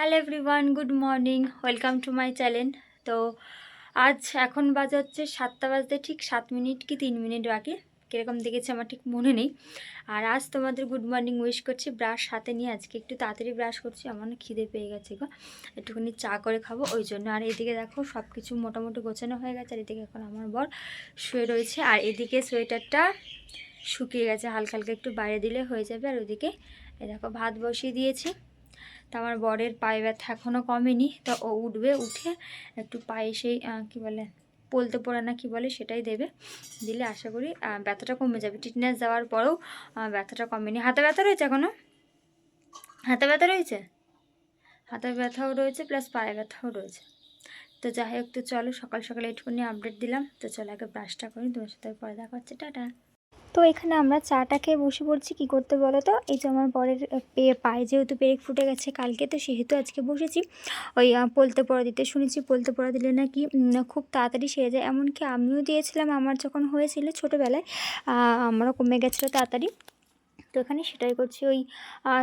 Hello everyone, good morning, welcome to my channel. তো আজ এখন বাজে হচ্ছে 7টা বাজতে ঠিক 7 মিনিট কি 3 মিনিট বাকি, কীরকম দেখেছি আমার ঠিক মনে নেই। আর আজ তোমাদের গুড মর্নিং উইশ করছি ব্রাশ হাতে নিয়ে। আজকে একটু তাড়াতাড়ি ব্রাশ করছি, আমার না খিদে পেয়ে গেছে গো, একটুখানি চা করে খাবো ওই জন্য। আর এদিকে দেখো সব কিছু মোটামুটি গোছানো হয়ে গেছে। আর এদিকে এখন আমার বর শুয়ে রয়েছে, আর এদিকে সোয়েটারটা শুকিয়ে গেছে, হালকা হালকা একটু বাইরে দিলে হয়ে যাবে। আর ওইদিকে এ দেখো ভাত বসিয়ে দিয়েছি। তো আমার বরের পায়ে ব্যথা এখনও কমেনি, তো ও উঠবে, উঠে একটু পায়ে সেই কী বলে পলতে পড়ে না কি বলে সেটাই দেবে, দিলে আশা করি ব্যথাটা কমে যাবে। টিটনেস দেওয়ার পরেও ব্যথাটা কমেনি। হাতে ব্যথা রয়েছে এখনও? হাতে ব্যথা রয়েছে, হাতে ব্যথাও রয়েছে প্লাস পায়ে ব্যথাও রয়েছে। তো যাই হোক, তো চলো সকাল সকালে একটুখানি আপডেট দিলাম। তো চলো আগে ব্রাশটা করি, তোমার সাথে পরে দেখা হচ্ছে, টাটা। তো এখানে আমরা চাটা খেয়ে বসে পড়ছি। কী করতে বলো তো, এই যে আমার বরের পায়ে যেহেতু পেরেক ফুটে গেছে কালকে, তো সেহেতু আজকে বসেছি ওই পলতে পড়া দিতে। শুনেছি পলতে পড়া দিলে নাকি খুব তাড়াতাড়ি সেরে যায়, এমনকি আমিও দিয়েছিলাম আমার যখন হয়েছিল ছোটোবেলায়, আমারও কমে গেছিলো তাড়াতাড়ি। তো এখানে সেটাই করছি, ওই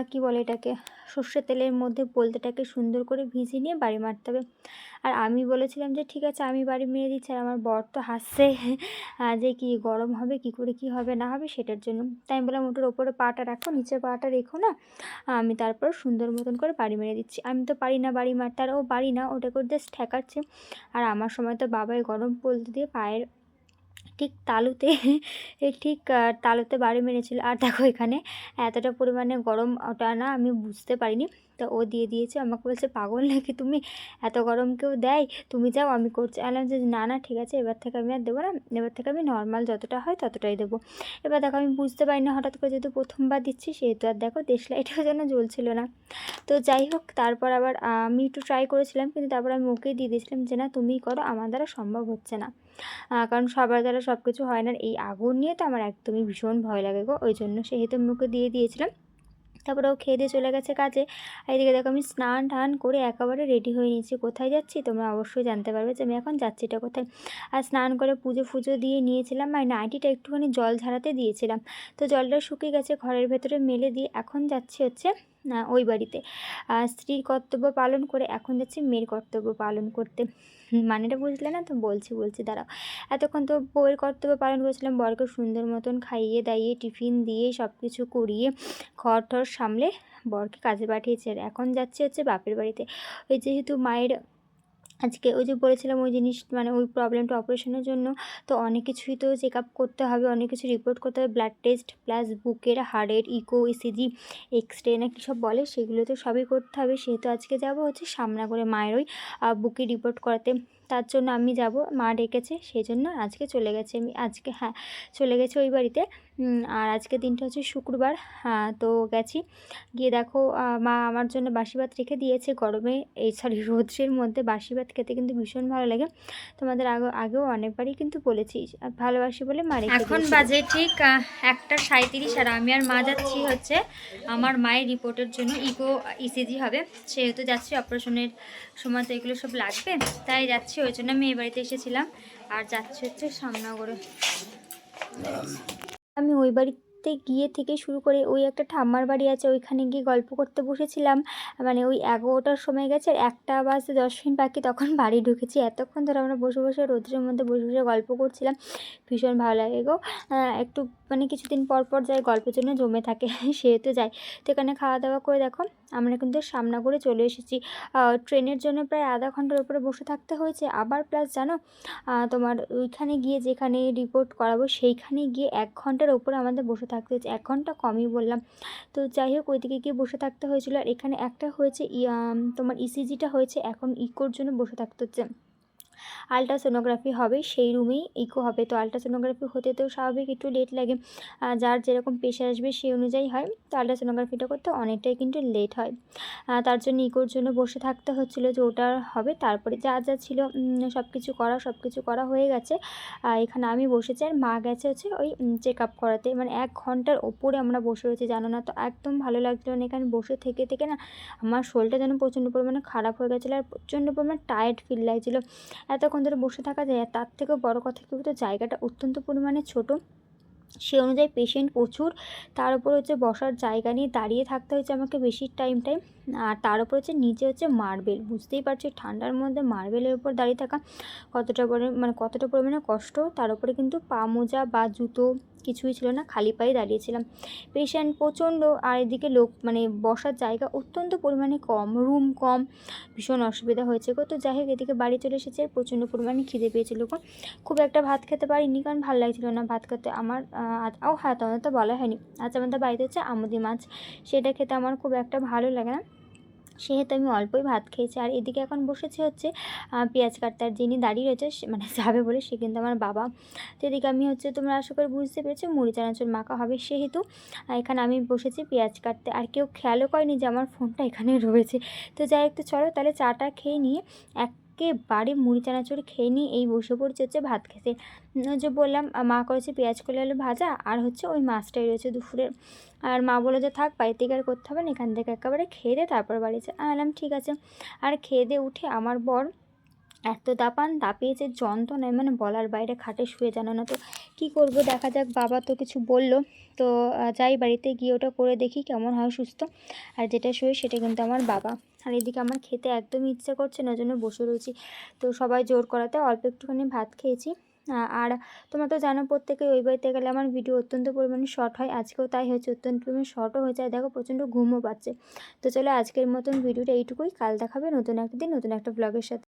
কী বলে এটাকে, সর্ষের তেলের মধ্যে পোলতেটাকে সুন্দর করে ভিজিয়ে নিয়ে বাড়ি মারতে হবে। আর আমি বলেছিলাম যে ঠিক আছে আমি বাড়ি মেরে দিচ্ছি, আর আমার বর তো হাসছে যে কি গরম হবে, কি করে কি হবে না হবে সেটার জন্য। তাই আমি বললাম ওটার ওপরে পাটা রাখো, নিচে পাটা রেখো না, আমি তারপর সুন্দর মতন করে বাড়ি মেরে দিচ্ছি। আমি তো পারি না বাড়ি মারতে, আর ও বাড়ি না, ওটা করে জাস্ট ঠেকাচ্ছে। আর আমার সময় তো বাবাই গরম পোলতে দিয়ে পায়ের ঠিক তালুতে ঠিক তালুতে বাড়ি মেরেছিল। আর দেখো এখানে এতটা পরিমাণে গরম ওটা না আমি বুঝতে পারিনি, তো ও দিয়ে দিয়েছে। আমাকে বলছে পাগল নাকি তুমি, এত গরম কেউ দেয়, তুমি যাও আমি করছি। বললাম যে না না ঠিক আছে, এবার থেকে আমি আর দেবো না, এবার থেকে আমি নর্মাল যতটা হয় ততটাই দেবো। এবার দেখো আমি বুঝতে পারি না, হঠাৎ করে যেহেতু প্রথমবার দিচ্ছি সেহেতু আর দেখো দেশলাইটাও যেন জ্বলছিল না। তো যাই হোক, তারপর আবার আমি একটু ট্রাই করেছিলাম, কিন্তু তারপর আমি ওকেই দিয়ে দিয়েছিলাম যে না তুমিই করো, আমার দ্বারা সম্ভব হচ্ছে না। কারণ সবার দ্বারা সব কিছু হয় না। এই আগুন নিয়ে তো আমার একদমই ভীষণ ভয় লাগে গো, ওই জন্য সেহেতু মুখে দিয়ে দিয়েছিলাম। তারপরে ও খেয়ে দিয়ে চলে গেছে কাজে। আর এদিকে দেখো আমি স্নান টান করে একেবারে রেডি হয়ে নিয়েছি। কোথায় যাচ্ছি তোমরা অবশ্যই জানতে পারবে যে আমি এখন যাচ্ছি এটা কোথায়। আর স্নান করে পুজো ফুজো দিয়ে নিয়েছিলাম, আর নাইটিটা একটুখানি জল ঝাড়াতে দিয়েছিলাম, তো জলটা শুকিয়ে গেছে, ঘরের ভেতরে মেলে দিয়ে এখন যাচ্ছি হচ্ছে ওই বাড়িতে। স্ত্রীর কর্তব্য পালন করে এখন যাচ্ছি মেয়ের কর্তব্য পালন করতে। মানেটা বুঝলে না? তো বলছি দাঁড়াও। এতক্ষণ তো বউয়ের কর্তব্য পালন করেছিলাম, বরকে সুন্দর মতন খাইয়ে দাইয়ে টিফিন দিয়ে সব কিছু করিয়ে ঘর টর সামলে বরকে কাজে পাঠিয়েছে। আর এখন যাচ্ছে হচ্ছে বাপের বাড়িতে। ওই যেহেতু মায়ের আজকে ওই যে বলেছিলাম ওই জিনিস মানে ওই প্রবলেমটা অপারেশনের জন্য, তো অনেক কিছুই তো চেক আপ করতে হবে, অনেক কিছু রিপোর্ট করতে হবে, ব্লাড টেস্ট প্লাস বুকের হার্টের ইকো ইসিজি এক্সরে না কী সব বলে সেগুলো তো সবই করতে হবে। সেহেতু আজকে যাব হচ্ছে সামনা করে মায়ের ওই বুকের রিপোর্ট করাতে, তার জন্য আমি যাব, মা ডেকেছে সেই জন্য আজকে চলে গেছে। আমি আজকে চলে গেছি ওই বাড়িতে। আর আজকে দিনটা হচ্ছে শুক্রবার, তো গেছি গিয়ে দেখো মা আমার জন্য বাসি ভাত রেখে দিয়েছে। গরমে রৌদ্রের মধ্যে বাসি ভাত খেতে কিন্তু ভীষণ ভালো লাগে, তোমাদের আগেও অনেকবারই কিন্তু বলেছি, আর ভালোবাসি বলে মা রেখে দিয়েছে। এখন বাজে ঠিক 1:37, আর আমি আর মা যাচ্ছি হচ্ছে আমার মায়ের রিপোর্টের জন্য, ইকো ইসিজি হবে, সেহেতু যাচ্ছি। অপারেশনের সময় তো এগুলো সব লাগবে, তাই যাচ্ছি, ওই জন্য আমি এই বাড়িতে এসেছিলাম। আর যাচ্ছি হচ্ছে সামনাগরে। আমি ওই বাড়িতে গিয়ে থেকে শুরু করে ওই একটা ঠাম্মার বাড়ি আছে, ওইখানে গিয়ে গল্প করতে বসেছিলাম। মানে ওই 11টার সময় গেছে, আর 1টা বাজতে 10 মিনিট বাকি তখন বাড়ি ঢুকেছি। এতক্ষণ ধরে আমরা বসে বসে রোদ্রের মধ্যে বসে বসে গল্প করছিলাম, ভীষণ ভালো লাগে গো। একটু মানে কিছুদিন পর পর যাই, গল্পের জন্য জমে থাকে সেহেতু যাই। তো এখানে খাওয়া দাওয়া করে দেখো আমরা কিন্তু সামনা করে চলে এসেছি। ট্রেনের জন্য প্রায় আধা ঘন্টার উপরে বসে থাকতে হয়েছে। আবার প্লাস জানো তোমার ওইখানে গিয়ে যেখানে রিপোর্ট করাবো সেইখানে গিয়ে 1 ঘন্টার ওপরে আমাদের বসে থাকতে হয়েছে, 1 ঘন্টা কমই বললাম। তো যাই হোক ওইদিকে গিয়ে বসে থাকতে হয়েছিল। আর এখানে একটা হয়েছে তোমার ইসিজিটা হয়েছে, এখন ইকোর জন্য বসে থাকতে হচ্ছে। আলট্রাসোনোগ্রাফি হবে সেই রুমেই ইকো হবে, তো আলট্রাসোনোগ্রাফি হতে তো স্বাভাবিক একটু লেট লাগে, যার যেরকম প্রেশার আসবে সেই অনুযায়ী হয়। তো আলট্রাসোনোগ্রাফিটা করতে অনেকটাই কিন্তু লেট হয়, তার জন্য ইকোর জন্য বসে থাকতে হচ্ছিলো যে ওটা হবে। তারপরে যা যা ছিল সব কিছু করা হয়ে গেছে। এখানে আমি বসেছি, আর মা গেছে হচ্ছে ওই চেক আপ করাতে। মানে 1 ঘন্টার ওপরে আমরা বসে রয়েছি জানো না, তো একদম ভালো লাগছিলো না। এখানে বসে থেকে থেকে না আমার শরীরটা যেন প্রচণ্ড পরিমাণে খারাপ হয়ে গেছিলো, আর প্রচণ্ড পরিমাণে টায়ার্ড ফিল লাগছিলো। এতক্ষণ ধরে বসে থাকা যায়, আর তার থেকেও বড় কথা কি বলতো, জায়গাটা অত্যন্ত পরিমাণে ছোট, সে অনুযায়ী পেশেন্ট প্রচুর, তার উপর হচ্ছে বসার জায়গা নিয়ে দাঁড়িয়ে থাকতে হয়েছে আমাকে বেশি টাইম। আর তার উপর হচ্ছে নিচে হচ্ছে মার্বেল। বুঝতেই পারছো ঠান্ডার মধ্যে মার্বেলের উপর দাঁড়িয়ে থাকা কতটা পরিমাণে কষ্ট। তার উপরে কিন্তু পা মোজা বা জুতো কিছুই ছিল না, খালি পায়ে দাঁড়িয়েছিলাম। পেশেন্ট প্রচণ্ড, আর এদিকে লোক বসার জায়গা অত্যন্ত পরিমাণে কম, রুম কম, ভীষণ অসুবিধা হয়েছে গো। তো যাই হোক এদিকে বাড়ি চলে এসেছে, প্রচণ্ড পরিমাণে খিদে পেয়েছিল গো। খুব একটা ভাত খেতে পারিনি, কারণ ভালো লাগছিল না ভাত খেতে আমার। হ্যাঁ, তোমাদের তো বলা হয়নি, আজ আমাদের বাড়িতে হচ্ছে আমুদি মাছ, সেটা খেতে আমার খুব একটা ভালো লাগে না, সেহেতু আমি অল্পই ভাত খেয়েছি। আর এদিকে এখন বসেছি হচ্ছে পেঁয়াজ কাটতে, আর যিনি দাঁড়িয়ে রয়েছে যাবে বলে সে কিন্তু আমার বাবা। তো এদিকে আমি হচ্ছে, তোমরা আশা করে বুঝতে পেরেছো, মুড়ি চানাচুর মাখা হবে, সেহেতু এখানে আমি বসেছি পেঁয়াজ কাটতে। আর কেউ খেয়ালও করেনি যে আমার ফোনটা এখানে রয়েছে। তো যাই হোক, তো চলো তাহলে চাটা খেয়ে নিয়ে একেবারে মুড়ি চানাচুর খেয়ে নিয়ে এই বসে পড়ছে হচ্ছে ভাত খেতে। যে বললাম মা করেছে পেঁয়াজ কলি আলু ভাজা, আর হচ্ছে ওই মাছটাই রয়েছে দুপুরের। আর মা বলে যে থাক বাড়ি থেকে আর করতে হবে না, এখান থেকে একেবারে খেয়ে দে তারপর বাড়ি যা। আনলাম ঠিক আছে। আর খেয়ে দিয়ে উঠে আমার বর এত দাপিয়েছে, যন্ত্রণায় বলার বাইরে, খাটে শুয়ে জানো না। তো কী করবো, দেখা যাক, বাবা তো কিছু বললো, তো যাই বাড়িতে গিয়ে ওটা করে দেখি কেমন হয় সুস্থ। আর যেটা শুয়ে সেটা কিন্তু আমার বাবা। আর এদিকে আমার খেতে একদমই ইচ্ছে করছে না, জন্য বসে রয়েছি। তো সবাই জোর করাতে অল্প একটুখানি ভাত খেয়েছি। আর তোমরা তো জানো প্রত্যেকে ওই বাড়িতে গেলে আমার ভিডিও অত্যন্ত পরিমাণে শর্ট হয়, আজকেও তাই হয়েছে, অত্যন্ত পরিমাণে শর্টও হয়েছে। আর দেখো প্রচণ্ড ঘুমও পাচ্ছে। তো চলো আজকের মতন ভিডিওটা এইটুকুই, কাল দেখাবে নতুন একটা দিন নতুন একটা ব্লগের সাথে।